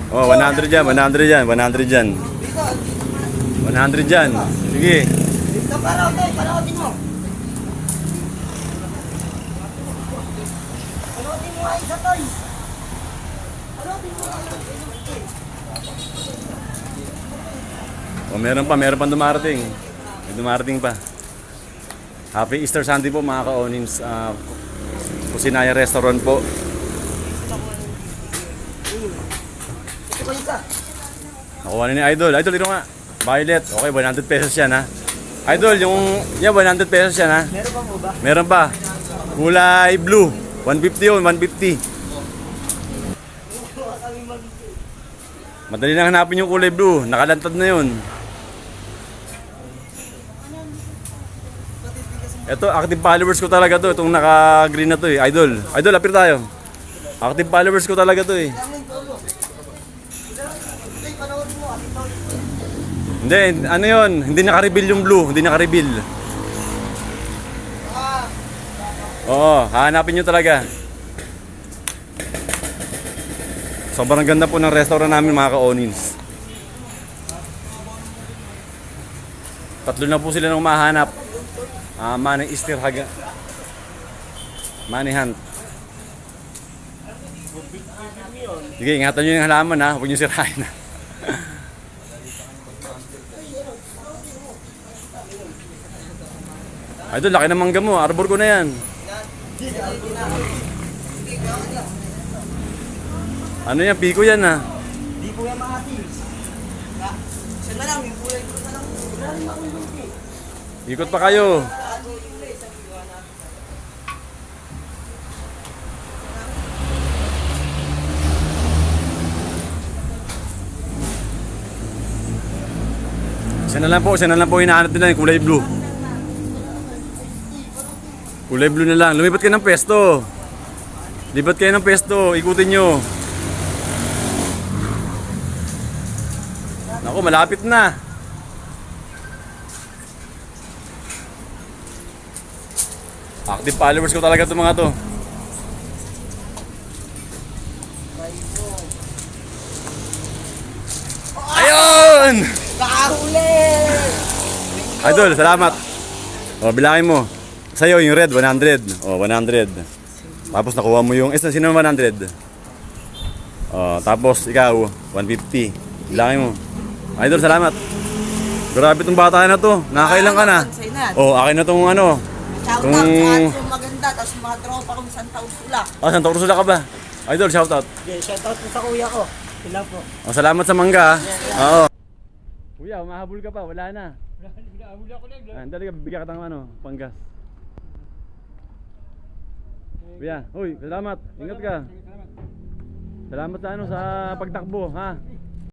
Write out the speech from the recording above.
Oh, 100 yan, 100 yan, 100 yan. 100 yan. Sige. Panoodin mo. Panoodin mo ay isa toy. Panoodin mo. Oh, meron pa dumarating. May dumarating pa. Happy Easter Sunday po mga ka-onins. Kusinaya Restaurant po. Ito isa. Nakuha na ni Idol. Idol, ito nga. Violet. Okay, 100 pesos yan ha. Idol, yung 100 pesos yan ha. Meron pa mo ba? Meron pa. Kulay blue. 150 yun, 150. Madali lang hanapin yung kulay blue. Nakalantad na yun. Ito, active followers ko talaga to. Itong naka-green na to eh. Idol. Idol, apir tayo. Active followers ko talaga to eh. Hindi, ano yun? Hindi naka-reveal yung blue. Hindi naka-reveal. Oo, hahanapin nyo talaga. Sobrang ganda po ng restaurant namin mga ka-onins. Tatlo na po sila nang mahanap. Money Easter Haga. Money Hunt. Sige, ingatan nyo yung halaman ha. Huwag nyo sirahin ha. Idol, laki ng mangga mo. Arbor ko na yan. Ano yan? Piko yan ha. Di po yan maasin. Isa na lang, yung kulay ko na lang. Ikot pa kayo. Isa na lang po hinahanap nila yung kulay blue. Kulay blue na lang. Lumipat kayo ng pesto. Lipat kayo ng pesto. Ikutin nyo. Naku, malapit na. Active followers ko talaga itong mga to. Ayun! Kahuli! Idol, salamat. O, bilangin mo. Sa'yo yung red, 100. O, 100. Tapos nakuha mo yung... sino 100? O, tapos ikaw, 150. Bilangin mo. Idol, salamat. Grabe itong bata na to. Nakakailan ka na? O, akin na itong ano. Shoutout sa ating maganda, tapos mga tropa kong Santa Ursula. Santa Ursula ka ba? Idol, shoutout. Okay, shoutout po sa kuya ko. Sila po. O, salamat sa mangga. Oo. Kuya, umahabol ka pa. Wala na. Hinahabol ako lang. Dali ka, bibigyan ka ng ano, panggas. Kuya, uy, salamat. Ingat ka. Salamat sa ano, sa pagtakbo, ha?